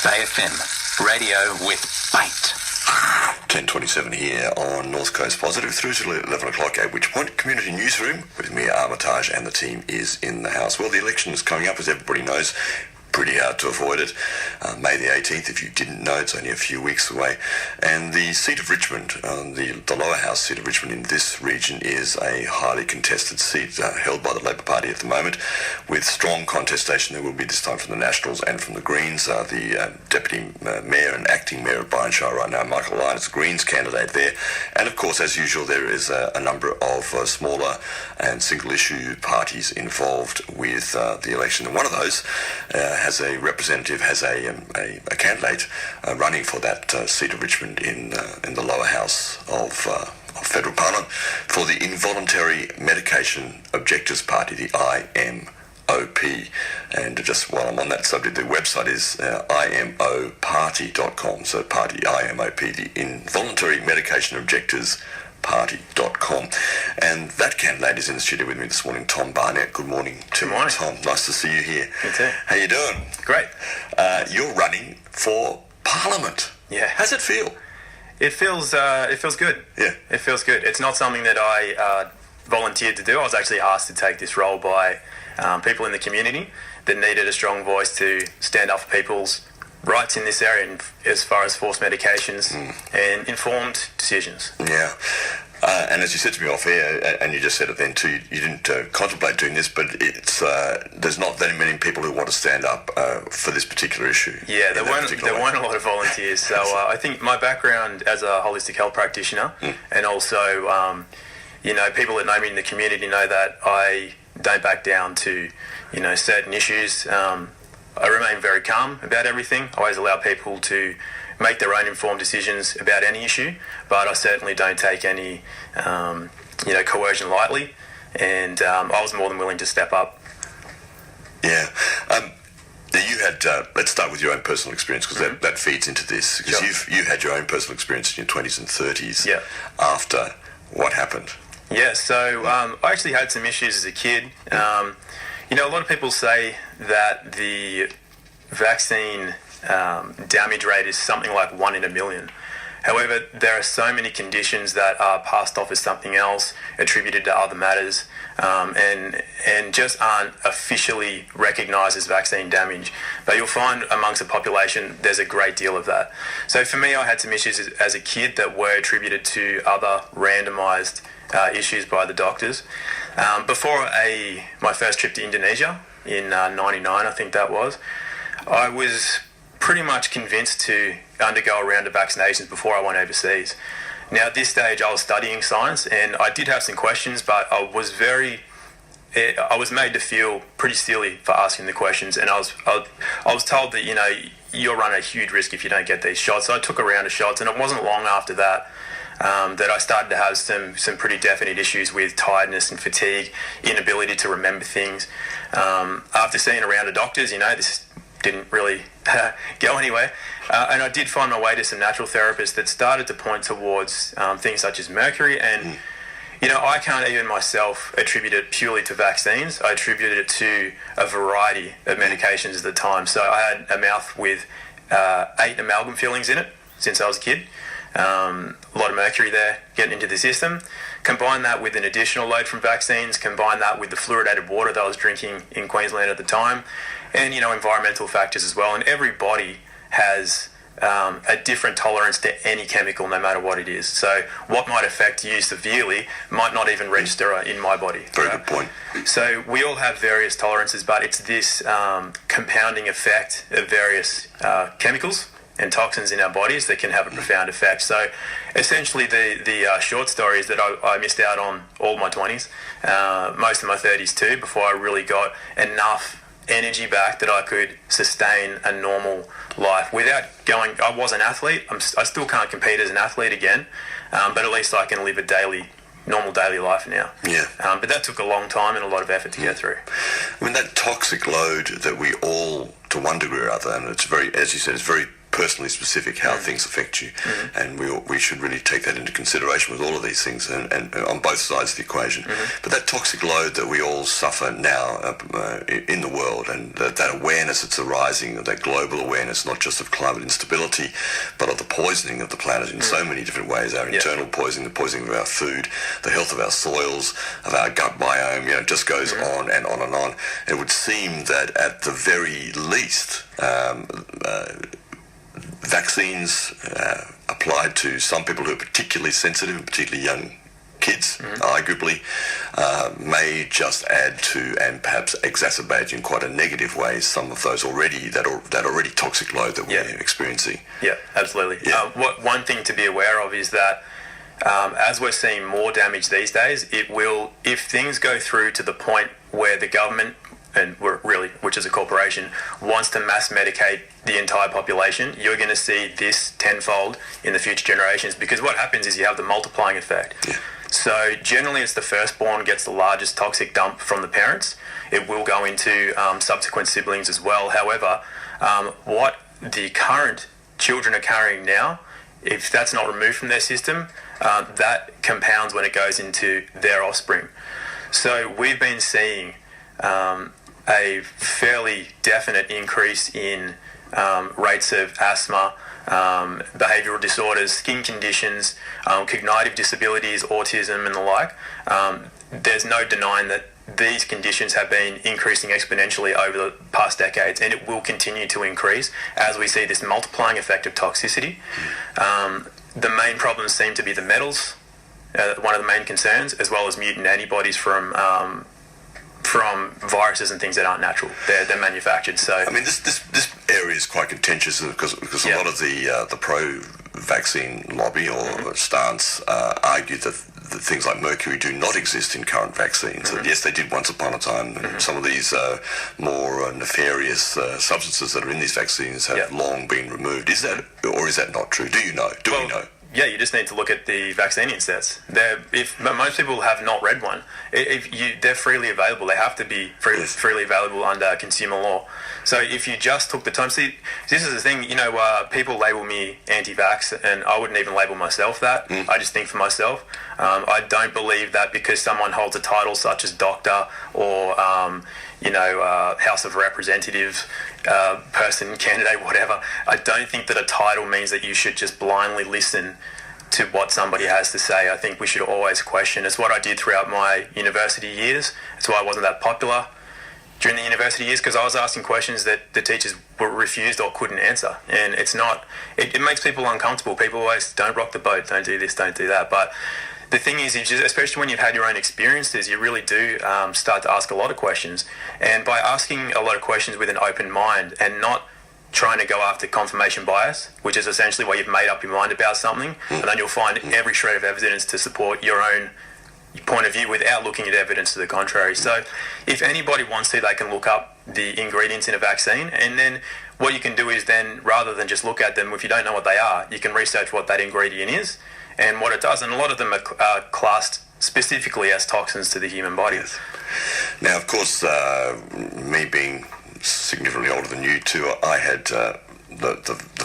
Bay FM, radio with bite. 10:27 here on North Coast Positive through to 11 o'clock, at which point Community Newsroom with me, Armitage, and the team is in the house. Well, the election is coming up, as everybody knows. Pretty hard to avoid it. May the 18th, if you didn't know, it's only a few weeks away. And the seat of Richmond, the lower house seat of Richmond in this region, is a highly contested seat held by the Labor Party at the moment, with strong contestation. There will be this time from the Nationals and from the Greens. The Deputy Mayor and Acting Mayor of Byron Bay Area right now, Michael Lyon, is the Greens candidate there. And of course, as usual, there is a number of smaller and single-issue parties involved with the election. And one of those has a representative, has a candidate running for that seat of Richmond in the lower house of federal parliament for the Involuntary Medication Objectors Party, the IMOP. And just while I'm on that subject, the website is imoparty.com. So party IMOP, the Involuntary Medication Objectors Party.com. And that candidate is in the studio with me this morning, Tom Barnett. Good morning. Good morning. Tom, nice to see you here. You too. How you doing? Great. You're running for Parliament. Yeah. How's it feel? It feels good. Yeah. It feels good. It's not something that I volunteered to do. I was actually asked to take this role by people in the community that needed a strong voice to stand up for people's rights in this area as far as forced medications and informed decisions. Yeah. And as you said to me off air, and you just said it then too, you didn't contemplate doing this, but it's there's not that many people who want to stand up for this particular issue. Yeah, there weren't a lot of volunteers. So I think my background as a holistic health practitioner and also, people that know me in the community know that I don't back down to, certain issues. I remain very calm about everything. I always allow people to make their own informed decisions about any issue, but I certainly don't take any, coercion lightly. And I was more than willing to step up. Yeah. You had, let's start with your own personal experience, because that feeds into this. Because you had your own personal experience in your 20s and 30s after what happened. Yeah, so I actually had some issues as a kid. A lot of people say that the vaccine damage rate is something like 1 in a million. However, there are so many conditions that are passed off as something else, attributed to other matters, and just aren't officially recognised as vaccine damage. But you'll find amongst the population there's a great deal of that. So for me, I had some issues as a kid that were attributed to other randomised issues by the doctors. Before my first trip to Indonesia in 99, I think that was, I was pretty much convinced to undergo a round of vaccinations before I went overseas. Now, at this stage, I was studying science, and I did have some questions, but I was made to feel pretty silly for asking the questions, and I was told that you'll run a huge risk if you don't get these shots. So I took a round of shots, and it wasn't long after that that I started to have some pretty definite issues with tiredness and fatigue, inability to remember things. After seeing a round of doctors, this didn't really go anywhere. And I did find my way to some natural therapists that started to point towards things such as mercury. And, I can't even myself attribute it purely to vaccines. I attributed it to a variety of medications at the time. So I had a mouth with 8 amalgam fillings in it since I was a kid. A lot of mercury there getting into the system. Combine that with an additional load from vaccines, combine that with the fluoridated water that I was drinking in Queensland at the time, and environmental factors as well. And every body has a different tolerance to any chemical, no matter what it is. So what might affect you severely might not even register in my body. Very good point. So we all have various tolerances, but it's this compounding effect of various chemicals and toxins in our bodies that can have a profound effect. So essentially the short story is that I missed out on all my 20s, most of my 30s too, before I really got enough energy back that I could sustain a normal life without going. I was an athlete. I still can't compete as an athlete again, but at least I can live a normal daily life now. Yeah. But that took a long time and a lot of effort to get through. I mean, that toxic load that we all, to one degree or other, and it's very, as you said, it's very personally specific how things affect you, and we should really take that into consideration with all of these things, and on both sides of the equation. But that toxic load that we all suffer now in the world, and that awareness that's arising, that global awareness, not just of climate instability, but of the poisoning of the planet in so many different ways, our internal poisoning, the poisoning of our food, the health of our soils, of our gut biome, it just goes on and on and on. It would seem that at the very least, vaccines applied to some people who are particularly sensitive, particularly young kids, arguably, may just add to and perhaps exacerbate in quite a negative way some of those that already toxic load that we're experiencing. Yeah, absolutely. Yeah. One thing to be aware of is that as we're seeing more damage these days, it will, if things go through to the point where the government, and which is a corporation, wants to mass medicate the entire population, you're going to see this tenfold in the future generations, because what happens is you have the multiplying effect. Yeah. So generally it's the firstborn gets the largest toxic dump from the parents. It will go into subsequent siblings as well. However, what the current children are carrying now, if that's not removed from their system, that compounds when it goes into their offspring. So we've been seeing a fairly definite increase in rates of asthma, behavioural disorders, skin conditions, cognitive disabilities, autism and the like. There's no denying that these conditions have been increasing exponentially over the past decades, and it will continue to increase as we see this multiplying effect of toxicity. The main problems seem to be the metals, one of the main concerns, as well as mutant antibodies from viruses and things that aren't natural. They're manufactured. So I mean, this area is quite contentious because a lot of the pro-vaccine lobby or stance argue that things like mercury do not exist in current vaccines. And yes, they did once upon a time. Some of these more nefarious substances that are in these vaccines have long been removed. Is that not true? Do you know? Do we know? Yeah, you just need to look at the vaccine insets. If most people have not read one, they're freely available. They have to be freely available under consumer law. So if you just took the time, see, this is the thing. People label me anti-vax, and I wouldn't even label myself that. I just think for myself. I don't believe that because someone holds a title such as doctor or House of Representatives person, candidate, whatever. I don't think that a title means that you should just blindly listen to what somebody has to say. I think we should always question. It's what I did throughout my university years. It's why I wasn't that popular during the university years, because I was asking questions that the teachers were refused or couldn't answer. And it makes people uncomfortable. People always, don't rock the boat, don't do this, don't do that. But the thing is, especially when you've had your own experiences, you really do start to ask a lot of questions. And by asking a lot of questions with an open mind and not trying to go after confirmation bias, which is essentially where you've made up your mind about something, and then you'll find every shred of evidence to support your own point of view without looking at evidence to the contrary. So if anybody wants to, they can look up the ingredients in a vaccine, and then what you can do is then, rather than just look at them, if you don't know what they are, you can research what that ingredient is and what it does. And a lot of them are classed specifically as toxins to the human body. Yes. Now, of course, me being significantly older than you two, I had the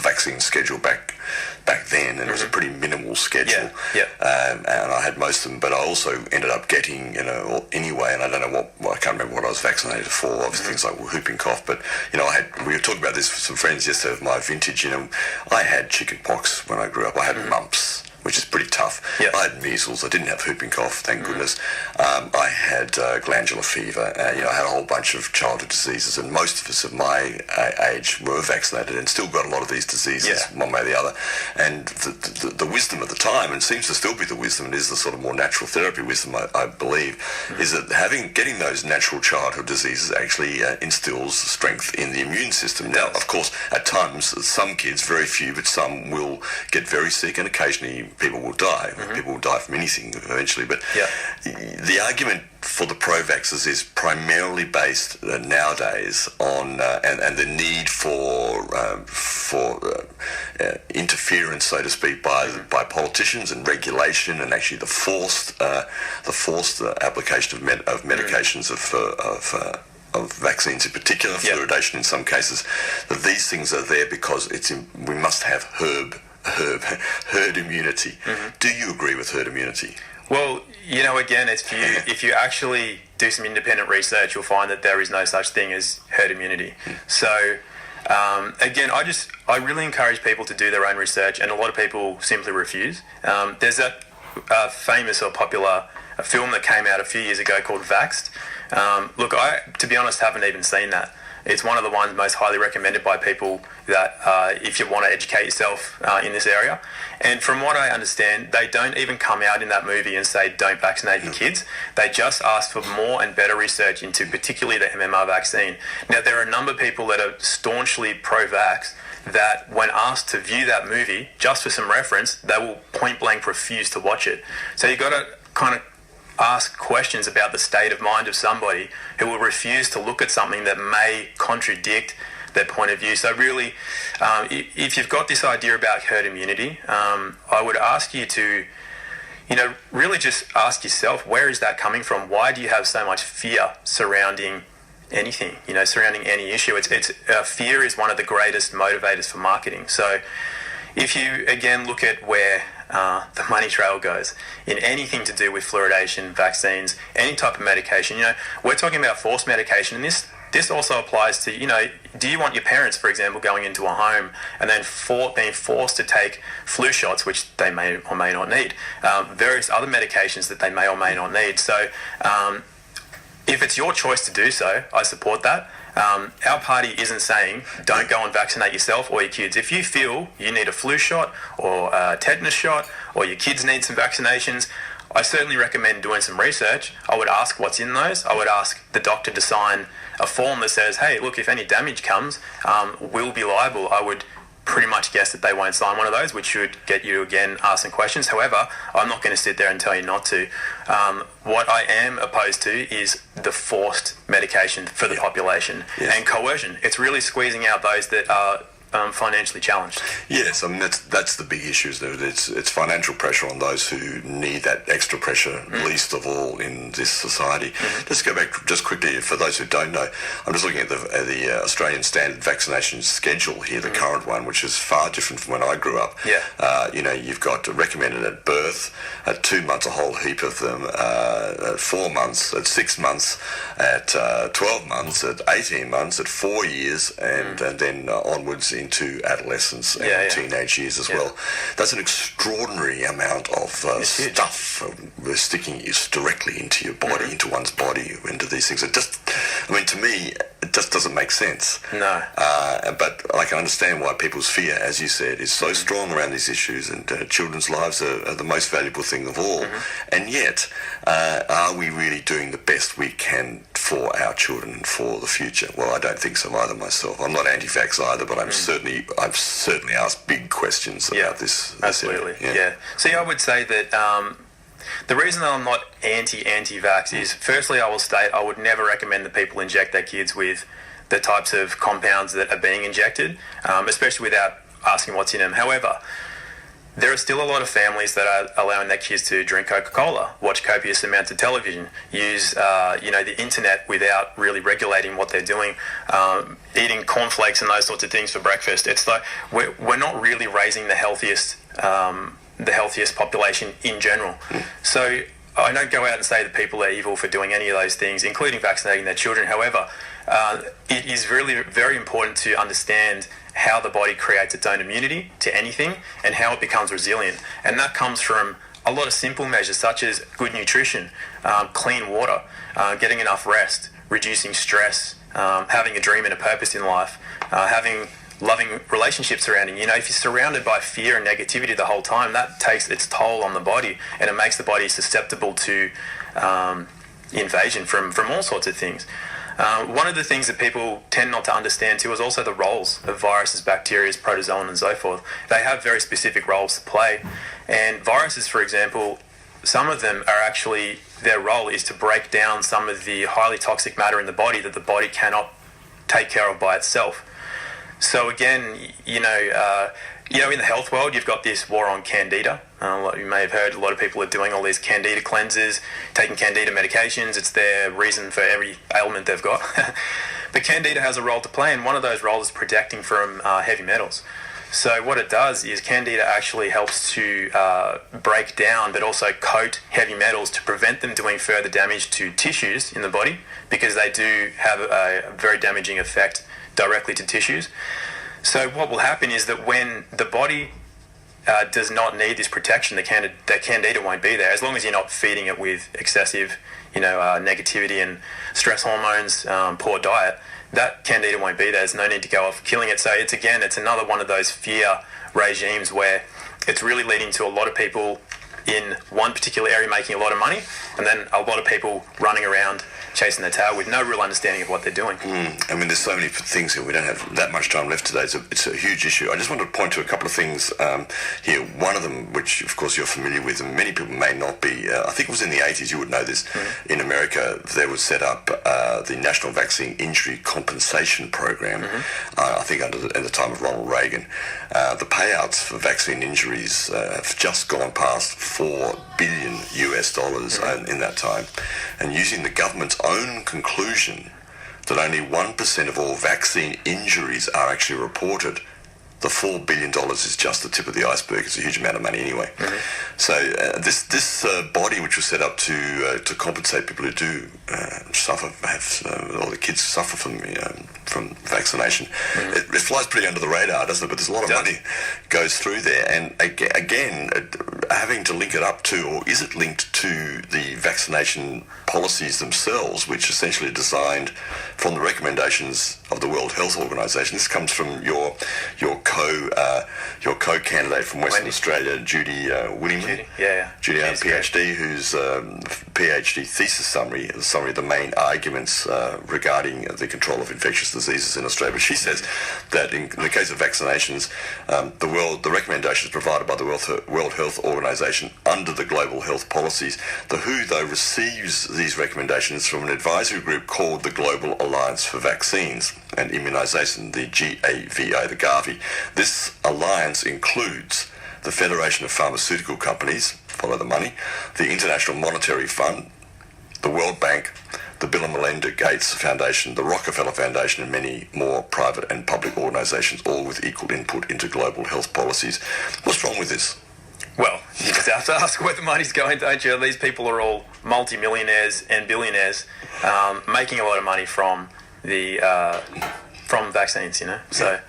vaccine schedule back then, and it was a pretty minimal schedule. And I had most of them, but I also ended up getting, anyway, and I don't know I can't remember what I was vaccinated for, obviously things like whooping cough, but, we were talking about this with some friends yesterday of my vintage, I had chicken pox when I grew up, I had mumps, which is pretty tough. I had measles. I didn't have whooping cough, thank goodness. I had glandular fever. I had a whole bunch of childhood diseases, and most of us of my age were vaccinated and still got a lot of these diseases one way or the other. And the wisdom at the time, and seems to still be the wisdom, and is the sort of more natural therapy wisdom, I believe, is that getting those natural childhood diseases actually instills strength in the immune system. Now, of course, at times, some kids, very few, but some will get very sick, and occasionally people will die. People will die from anything eventually. But the argument for the pro-vaxxers is primarily based nowadays on and the need for interference, so to speak, by politicians and regulation, and actually the forced application of medications of vaccines in particular, fluoridation in some cases, that these things are there because we must have herd immunity. Do you agree with herd immunity? Well, again, if you actually do some independent research, you'll find that there is no such thing as herd immunity. So, again, I really encourage people to do their own research, and a lot of people simply refuse. There's that famous or popular film that came out a few years ago called Vaxxed. Look, I, to be honest, haven't even seen that. It's one of the ones most highly recommended by people that if you want to educate yourself in this area. And from what I understand, they don't even come out in that movie and say, don't vaccinate your kids. They just ask for more and better research into particularly the MMR vaccine. Now, there are a number of people that are staunchly pro-vax that when asked to view that movie, just for some reference, they will point blank refuse to watch it. So you've got to kind of ask questions about the state of mind of somebody who will refuse to look at something that may contradict their point of view. So really, if you've got this idea about herd immunity, I would ask you to, really just ask yourself, where is that coming from? Why do you have so much fear surrounding anything, surrounding any issue? It's fear is one of the greatest motivators for marketing. So if you, again, look at where the money trail goes in anything to do with fluoridation, vaccines, any type of medication, we're talking about forced medication, and this also applies to, do you want your parents, for example, going into a home and then being forced to take flu shots, which they may or may not need, various other medications that they may or may not need. So if it's your choice to do so, I support that. Our party isn't saying don't go and vaccinate yourself or your kids. If you feel you need a flu shot or a tetanus shot or your kids need some vaccinations, I certainly recommend doing some research. I would ask what's in those. I would ask the doctor to sign a form that says, hey, look, if any damage comes, we'll be liable. I would pretty much guess that they won't sign one of those, which should get you, again, asking questions. However, I'm not going to sit there and tell you not to. What I am opposed to is the forced medication for the population and coercion. It's really squeezing out those that are financially challenged. Yes, I mean that's the big issue, isn't it? It's financial pressure on those who need that extra pressure least of all in this society. Just go back just quickly for those who don't know. I'm just looking at the Australian standard vaccination schedule here, the current one, which is far different from when I grew up. You've got recommended at birth, at 2 months a whole heap of them, at 4 months, at 6 months, at 12 months, at 18 months, at 4 years, and then onwards into adolescence and teenage years as well. That's an extraordinary amount of stuff sticking directly into your body, into one's body, into these things. It just, to me, it just doesn't make sense. No. But I can understand why people's fear, as you said, is so strong around these issues, and children's lives are the most valuable thing of all. And yet, are we really doing the best we can for our children and for the future? Well, I don't think so either myself. I'm not anti-vax either, but I've certainly asked big questions about this. Absolutely. See, I would say that the reason that I'm not anti-vax is, firstly, I will state I would never recommend that people inject their kids with the types of compounds that are being injected, especially without asking what's in them. However, there are still a lot of families that are allowing their kids to drink Coca-Cola, watch copious amounts of television, use the internet without really regulating what they're doing, eating cornflakes and those sorts of things for breakfast. It's like we're not really raising the healthiest population in general. So I don't go out and say that people are evil for doing any of those things, including vaccinating their children. However, it is really very important to understand how the body creates its own immunity to anything and how it becomes resilient. And that comes from a lot of simple measures such as good nutrition, clean water, getting enough rest, reducing stress, having a dream and a purpose in life, having loving relationships surrounding you. If you're surrounded by fear and negativity the whole time, that takes its toll on the body, and it makes the body susceptible to invasion from all sorts of things. One of the things that people tend not to understand too is also the roles of viruses, bacteria, protozoan and so forth. They have very specific roles to play. And viruses, for example, some of them are actually, their role is to break down some of the highly toxic matter in the body that the body cannot take care of by itself. So again, in the health world, you've got this war on candida. You may have heard a lot of people are doing all these candida cleanses, taking candida medications. It's their reason for every ailment they've got. But candida has a role to play, and one of those roles is protecting from heavy metals. So what it does is candida actually helps to break down but also coat heavy metals to prevent them doing further damage to tissues in the body, because they do have a very damaging effect directly to tissues. So what will happen is that when the body does not need this protection, the candida won't be there, as long as you're not feeding it with excessive negativity and stress hormones, poor diet. That candida won't be there. There's no need to go off killing it. So it's another one of those fear regimes where it's really leading to a lot of people in one particular area making a lot of money, and then a lot of people running around chasing their tail with no real understanding of what they're doing. I mean, there's so many things here. We don't have that much time left today. It's a huge issue. I just wanted to point to a couple of things here. One of them, which of course you're familiar with, and many people may not be. I think it was in the 80s, you would know this. In America, there was set up the National Vaccine Injury Compensation Program, I think at the time of Ronald Reagan. The payouts for vaccine injuries have just gone past $4 billion in that time. And using the government's own conclusion that only 1% of all vaccine injuries are actually reported, the $4 billion is just the tip of the iceberg. It's a huge amount of money anyway. So this body, which was set up to compensate people who do suffer, all the kids suffer from vaccination, it flies pretty under the radar, doesn't it? But there's a lot of money goes through there, and again, having to link it up to, or is it linked to the vaccination policies themselves, which essentially are designed from the recommendations of the World Health Organization. This comes from your co-candidate from Western Australia, Judy Willingman. Judy, PhD, whose PhD thesis summary of the main arguments regarding the control of infectious diseases in Australia. But she says that in the case of vaccinations, the recommendations provided by the World Health Organization under the global health policies. The WHO, though, receives these recommendations from an advisory group called the Global Alliance for Vaccines and Immunisation, the GAVI, the Gavi. This alliance includes the Federation of Pharmaceutical Companies, follow the money, the International Monetary Fund, the World Bank, the Bill and Melinda Gates Foundation, the Rockefeller Foundation, and many more private and public organisations, all with equal input into global health policies. What's wrong with this? Well, you just have to ask where the money's going, don't you? These people are all multi-millionaires and billionaires making a lot of money from vaccines, So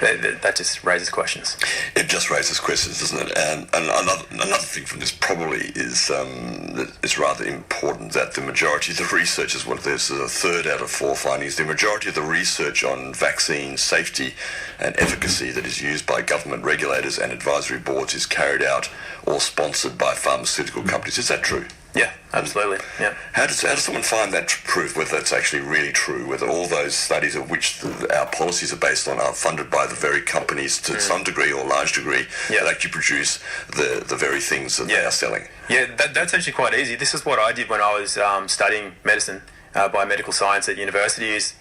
that just raises questions. It just raises questions, doesn't it? And another thing from this probably is that it's rather important that the majority of the research is this is a third out of four findings. The majority of the research on vaccine safety and efficacy that is used by government regulators and advisory boards is carried out or sponsored by pharmaceutical companies. Is that true? Yeah, absolutely. Yeah. How does someone find that proof, whether it's actually really true, whether all those studies of which our policies are based on are funded by the very companies to some degree or large degree that actually produce the very things that they are selling? Yeah, that's actually quite easy. This is what I did when I was studying medicine, biomedical science at university, is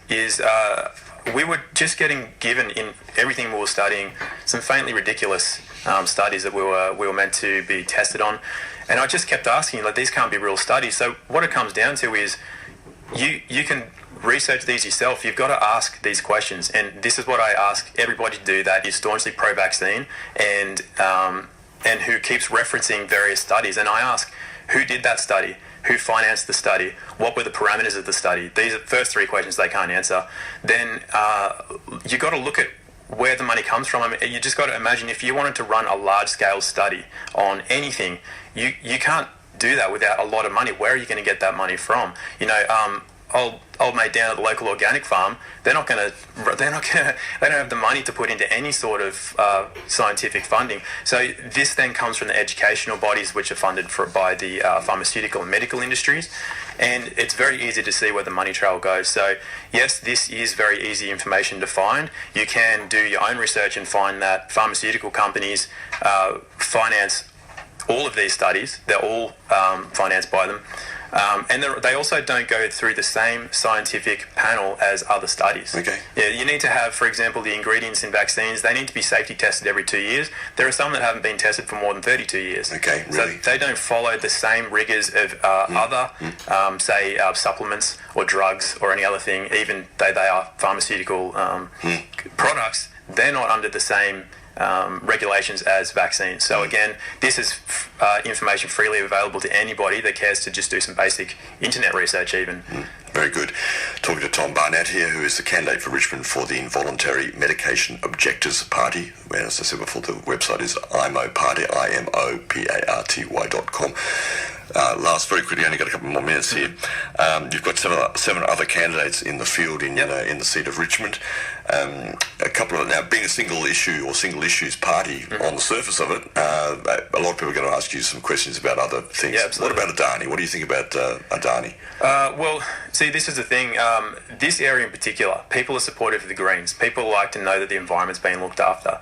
we were just getting given in everything we were studying some faintly ridiculous studies that we were meant to be tested on. And I just kept asking, these can't be real studies. So what it comes down to is you can research these yourself. You've got to ask these questions. And this is what I ask everybody to do that is staunchly pro-vaccine and who keeps referencing various studies. And I ask, who did that study? Who financed the study? What were the parameters of the study? These are the first three questions they can't answer. Then you've got to look at where the money comes from. I mean, you just got to imagine if you wanted to run a large-scale study on anything, you can't do that without a lot of money. Where are you going to get that money from? Old mate down at the local organic farm, they don't have the money to put into any sort of scientific funding. So this then comes from the educational bodies which are funded by the pharmaceutical and medical industries, and it's very easy to see where the money trail goes. So yes, this is very easy information to find. You can do your own research and find that pharmaceutical companies finance all of these studies. They're all financed by them. And they also don't go through the same scientific panel as other studies. Okay. Yeah, you need to have, for example, the ingredients in vaccines, they need to be safety tested every 2 years. There are some that haven't been tested for more than 32 years. Okay, really? So they don't follow the same rigours of other, say, supplements or drugs or any other thing, even though they are pharmaceutical products. They're not under the same regulations as vaccines. So again, this is information freely available to anybody that cares to just do some basic internet research even. Very good. Talking to Tom Barnett here, who is the candidate for Richmond for the Involuntary Medication Objectors Party. Where, as I said before, the website is IMOP Party, IMOPARTY.com. Last, very quickly, only got a couple more minutes here. You've got seven other candidates in the field in the seat of Richmond. A couple of now, being a single issue or single issues party on the surface of it, a lot of people are going to ask you some questions about other things. Yeah, absolutely. What about Adani? What do you think about Adani? Well, see, this is the thing. This area in particular, people are supportive of the Greens. People like to know that the environment's being looked after.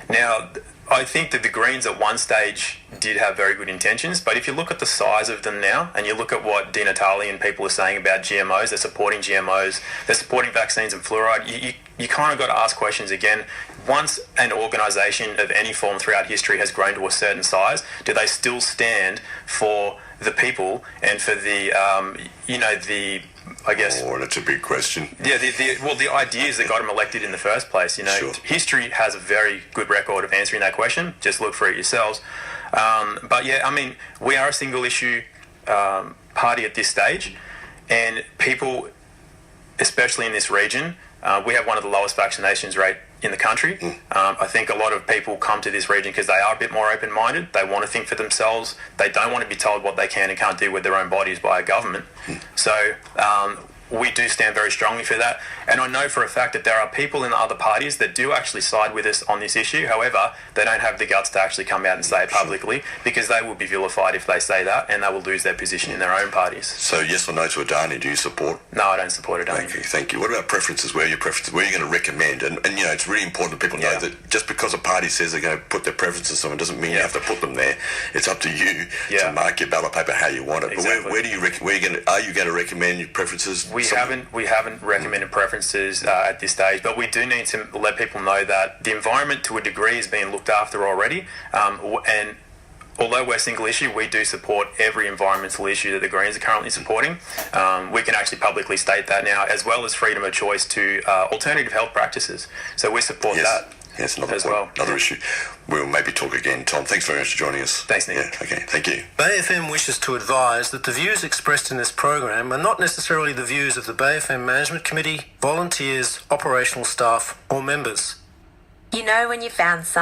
Now, I think that the Greens at one stage did have very good intentions, but if you look at the size of them now and you look at what Di Natale and people are saying about GMOs, they're supporting GMOs, they're supporting vaccines and fluoride, you kind of got to ask questions again. Once an organisation of any form throughout history has grown to a certain size, do they still stand for the people and for the, I guess... Oh, that's a big question. Yeah, the ideas that got them elected in the first place, Sure. History has a very good record of answering that question. Just look for it yourselves. But yeah, I mean, we are a single issue party at this stage, and people, especially in this region, we have one of the lowest vaccinations rate in the country. I think a lot of people come to this region because they are a bit more open-minded. They want to think for themselves. They don't want to be told what they can and can't do with their own bodies by a government. So we do stand very strongly for that. And I know for a fact that there are people in the other parties that do actually side with us on this issue. However, they don't have the guts to actually come out and say it publicly because they will be vilified if they say that, and they will lose their position in their own parties. So yes or no to Adani? Do you support? No, I don't support Adani. Okay, thank you. What about preferences? Where are your preferences? Where are you going to recommend? And it's really important that people know that just because a party says they're going to put their preferences somewhere doesn't mean you have to put them there. It's up to you to mark your ballot paper how you want it. Exactly. But where do you are you going to recommend your preferences? We haven't recommended preferences at this stage, but we do need to let people know that the environment to a degree is being looked after already, and although we're single issue, we do support every environmental issue that the Greens are currently supporting. We can actually publicly state that now, as well as freedom of choice to alternative health practices. So we support that. Yes, another as point, well. Another issue. We'll maybe talk again. Tom, thanks very much for joining us. Thanks, Nick. Yeah, okay, thank you. Bay FM wishes to advise that the views expressed in this program are not necessarily the views of the Bay FM Management Committee, volunteers, operational staff, or members. You know when you found something